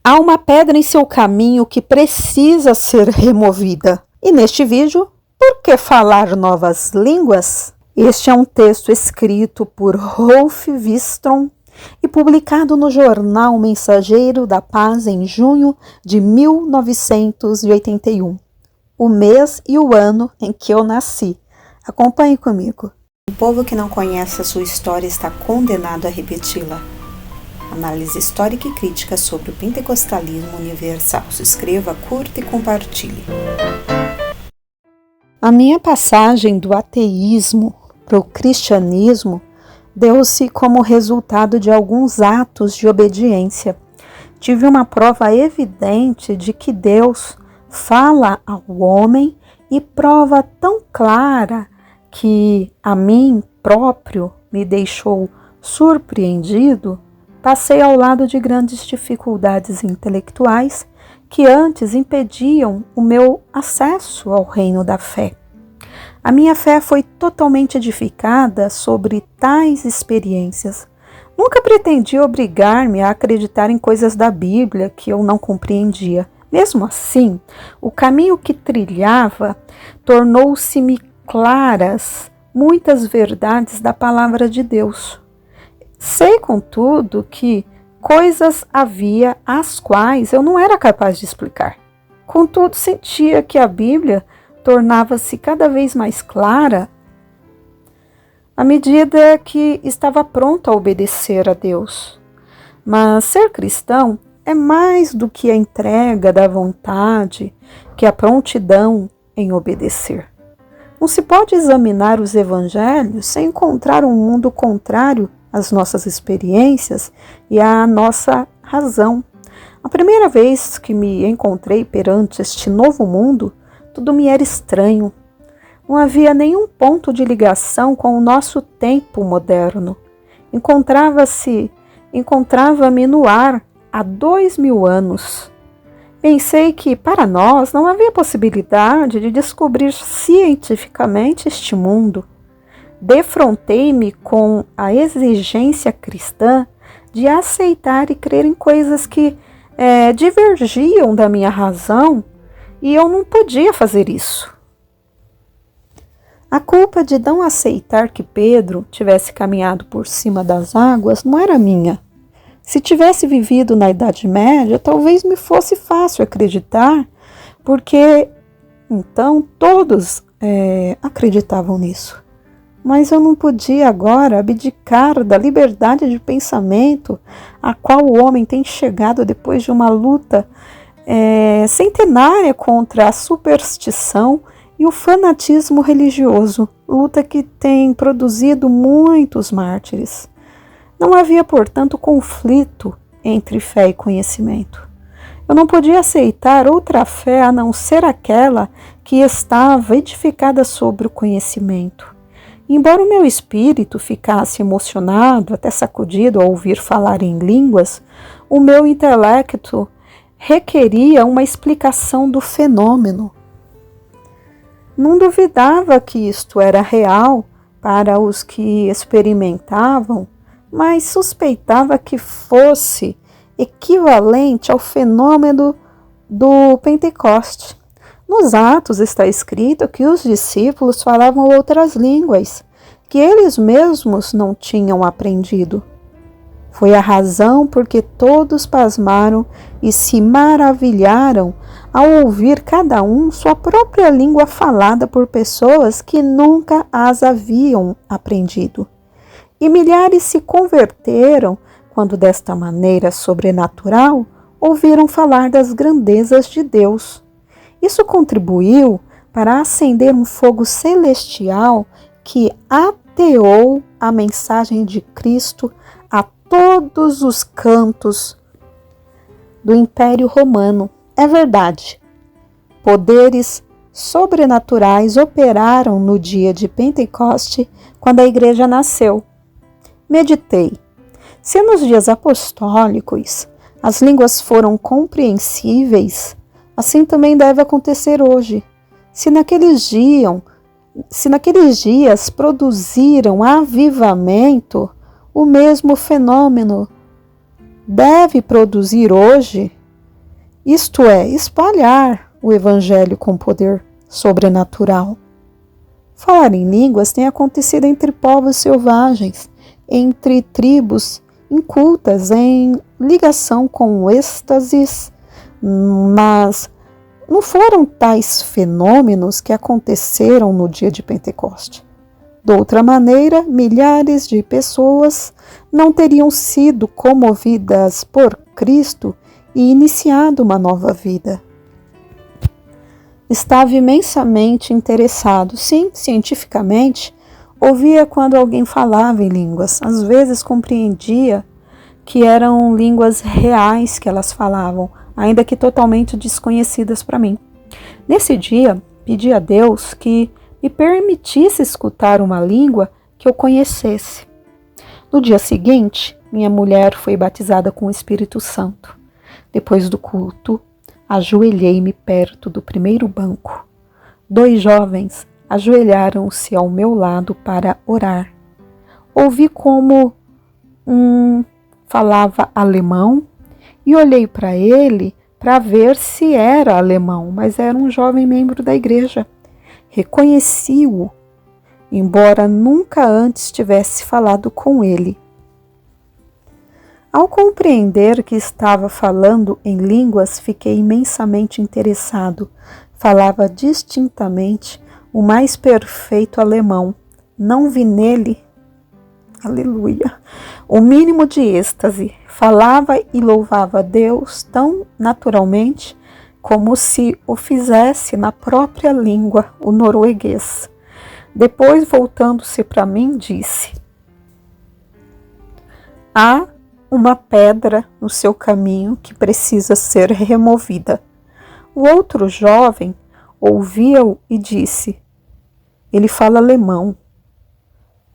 Há uma pedra em seu caminho que precisa ser removida. E neste vídeo, por que falar novas línguas? Este é um texto escrito por Rolf Wikström e publicado no jornal Mensageiro da Paz em junho de 1981, o mês e o ano em que eu nasci. Acompanhe comigo. Um povo que não conhece a sua história está condenado a repeti-la. Análise histórica e crítica sobre o pentecostalismo universal. Se inscreva, curta e compartilhe. A minha passagem do ateísmo para o cristianismo deu-se como resultado de alguns atos de obediência. Tive uma prova evidente de que Deus fala ao homem e prova tão clara que a mim próprio me deixou surpreendido. Passei ao lado de grandes dificuldades intelectuais que antes impediam o meu acesso ao reino da fé. A minha fé foi totalmente edificada sobre tais experiências. Nunca pretendi obrigar-me a acreditar em coisas da Bíblia que eu não compreendia. Mesmo assim, o caminho que trilhava tornou-se-me claras muitas verdades da palavra de Deus. Sei, contudo, que coisas havia as quais eu não era capaz de explicar. Contudo, sentia que a Bíblia tornava-se cada vez mais clara à medida que estava pronto a obedecer a Deus. Mas ser cristão é mais do que a entrega da vontade, que a prontidão em obedecer. Não se pode examinar os evangelhos sem encontrar um mundo contrário às nossas experiências e à nossa razão. A primeira vez que me encontrei perante este novo mundo, tudo me era estranho. Não havia nenhum ponto de ligação com o nosso tempo moderno. Encontrava-me no ar há 2000 anos. Pensei que, para nós, não havia possibilidade de descobrir cientificamente este mundo. Defrontei-me com a exigência cristã de aceitar e crer em coisas que divergiam da minha razão, e eu não podia fazer isso. A culpa de não aceitar que Pedro tivesse caminhado por cima das águas não era minha. Se tivesse vivido na Idade Média, talvez me fosse fácil acreditar, porque então todos acreditavam nisso. Mas eu não podia agora abdicar da liberdade de pensamento a qual o homem tem chegado depois de uma luta centenária contra a superstição e o fanatismo religioso, luta que tem produzido muitos mártires. Não havia, portanto, conflito entre fé e conhecimento. Eu não podia aceitar outra fé a não ser aquela que estava edificada sobre o conhecimento. Embora o meu espírito ficasse emocionado, até sacudido ao ouvir falar em línguas, o meu intelecto requeria uma explicação do fenômeno. Não duvidava que isto era real para os que experimentavam, mas suspeitava que fosse equivalente ao fenômeno do Pentecoste. Nos Atos está escrito que os discípulos falavam outras línguas, que eles mesmos não tinham aprendido. Foi a razão por que todos pasmaram e se maravilharam ao ouvir cada um sua própria língua falada por pessoas que nunca as haviam aprendido. E milhares se converteram quando, desta maneira sobrenatural, ouviram falar das grandezas de Deus. Isso contribuiu para acender um fogo celestial que ateou a mensagem de Cristo a todos os cantos do Império Romano. É verdade, poderes sobrenaturais operaram no dia de Pentecoste, quando a igreja nasceu. Meditei. Se nos dias apostólicos as línguas foram compreensíveis, assim também deve acontecer hoje. Se naqueles dias produziram avivamento, o mesmo fenômeno deve produzir hoje isto é, espalhar o Evangelho com poder sobrenatural. Falar em línguas tem acontecido entre povos selvagens, entre tribos incultas em ligação com o êxtasis, mas não foram tais fenômenos que aconteceram no dia de Pentecoste. De outra maneira, milhares de pessoas não teriam sido comovidas por Cristo e iniciado uma nova vida. Estava imensamente interessado, sim, cientificamente, ouvia quando alguém falava em línguas. Às vezes compreendia que eram línguas reais que elas falavam, ainda que totalmente desconhecidas para mim. Nesse dia, pedi a Deus que me permitisse escutar uma língua que eu conhecesse. No dia seguinte, minha mulher foi batizada com o Espírito Santo. Depois do culto, ajoelhei-me perto do primeiro banco. 2 jovens ajoelharam-se ao meu lado para orar. Ouvi como um falava alemão e olhei para ele para ver se era alemão, mas era um jovem membro da igreja. Reconheci-o, embora nunca antes tivesse falado com ele. Ao compreender que estava falando em línguas, fiquei imensamente interessado. Falava distintamente o mais perfeito alemão. Não vi nele, aleluia, o mínimo de êxtase. Falava e louvava a Deus tão naturalmente como se o fizesse na própria língua, o norueguês. Depois, voltando-se para mim, disse: há uma pedra no seu caminho que precisa ser removida. O outro jovem ouvia-o e disse: ele fala alemão.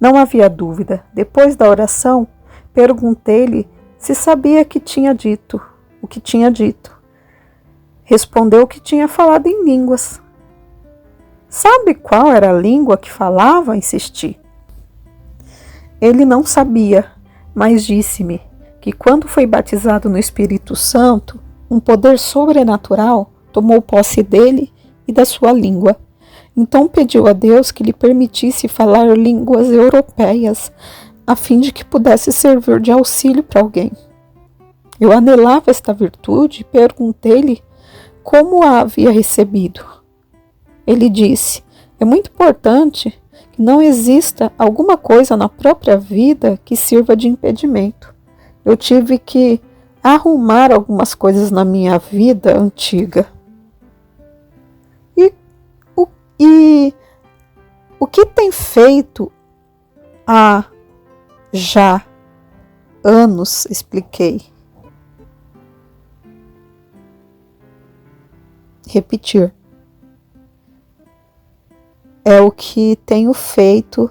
Não havia dúvida. Depois da oração, perguntei-lhe se sabia o que tinha dito. Respondeu que tinha falado em línguas. Sabe qual era a língua que falava? Insisti. Ele não sabia, mas disse-me que quando foi batizado no Espírito Santo, um poder sobrenatural tomou posse dele e da sua língua. Então pediu a Deus que lhe permitisse falar línguas europeias, a fim de que pudesse servir de auxílio para alguém. Eu anelava esta virtude e perguntei-lhe como a havia recebido. Ele disse: é muito importante que não exista alguma coisa na própria vida que sirva de impedimento. Eu tive que arrumar algumas coisas na minha vida antiga. E o que tem feito há já anos, expliquei. Repetir. É o que tenho feito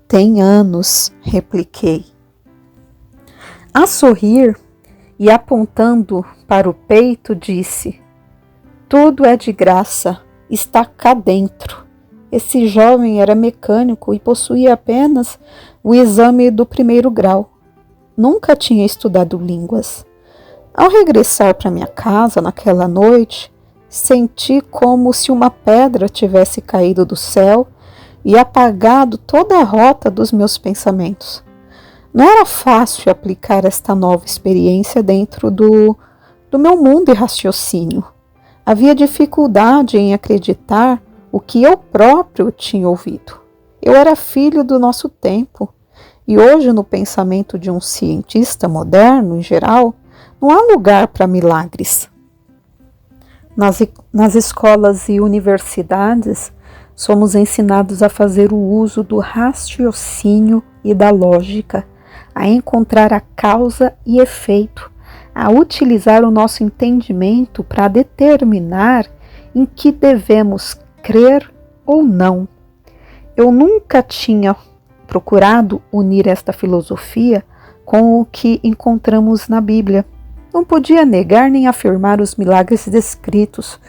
tem anos, repliquei. A sorrir e apontando para o peito, disse: tudo é de graça, está cá dentro. Esse jovem era mecânico e possuía apenas o exame do 1º grau. Nunca tinha estudado línguas. Ao regressar para minha casa naquela noite, senti como se uma pedra tivesse caído do céu e apagado toda a rota dos meus pensamentos. Não era fácil aplicar esta nova experiência dentro do meu mundo e raciocínio. Havia dificuldade em acreditar o que eu próprio tinha ouvido. Eu era filho do nosso tempo, e hoje, no pensamento de um cientista moderno, em geral, não há lugar para milagres. Nas escolas e universidades, somos ensinados a fazer o uso do raciocínio e da lógica, a encontrar a causa e efeito, a utilizar o nosso entendimento para determinar em que devemos crer ou não. Eu nunca tinha procurado unir esta filosofia com o que encontramos na Bíblia. Não podia negar nem afirmar os milagres descritos,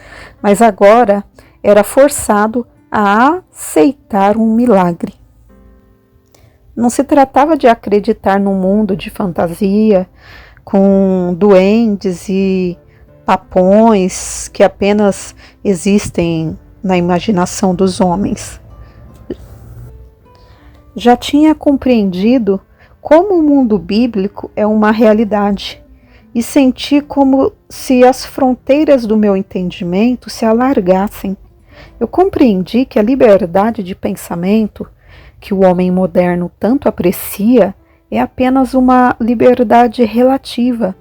mas agora era forçado a aceitar um milagre. Não se tratava de acreditar num mundo de fantasia, com duendes e papões que apenas existem na imaginação dos homens. Já tinha compreendido como o mundo bíblico é uma realidade e senti como se as fronteiras do meu entendimento se alargassem. Eu compreendi que a liberdade de pensamento que o homem moderno tanto aprecia é apenas uma liberdade relativa,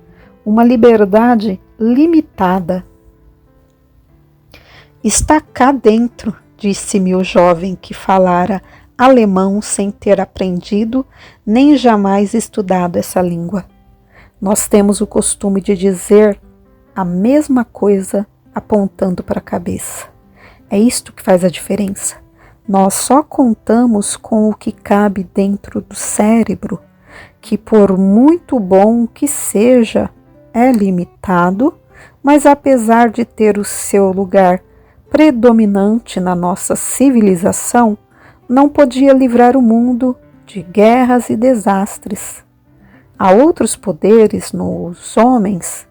uma liberdade limitada. Está cá dentro, disse-me o jovem que falara alemão sem ter aprendido nem jamais estudado essa língua. Nós temos o costume de dizer a mesma coisa apontando para a cabeça. É isto que faz a diferença. Nós só contamos com o que cabe dentro do cérebro, que por muito bom que seja, é limitado, mas apesar de ter o seu lugar predominante na nossa civilização, não podia livrar o mundo de guerras e desastres. Há outros poderes nos homens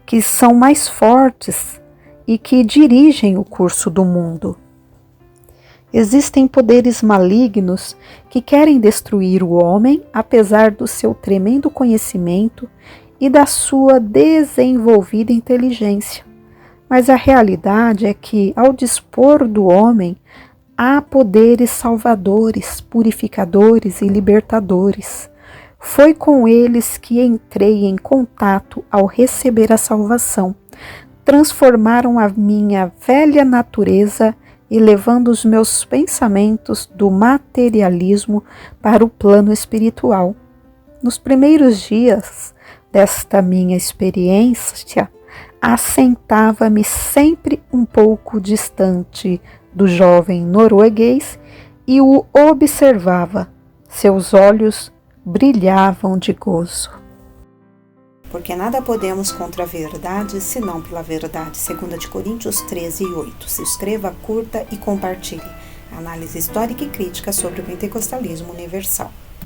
que são mais fortes e que dirigem o curso do mundo. Existem poderes malignos que querem destruir o homem, apesar do seu tremendo conhecimento e da sua desenvolvida inteligência. Mas a realidade é que, ao dispor do homem, há poderes salvadores, purificadores e libertadores. Foi com eles que entrei em contato ao receber a salvação. Transformaram a minha velha natureza, elevando os meus pensamentos do materialismo para o plano espiritual. Nos primeiros dias desta minha experiência, assentava-me sempre um pouco distante do jovem norueguês e o observava. Seus olhos brilhavam de gozo. Porque nada podemos contra a verdade, senão pela verdade. 2 Coríntios 13:8. Se inscreva, curta e compartilhe. Análise histórica e crítica sobre o pentecostalismo universal.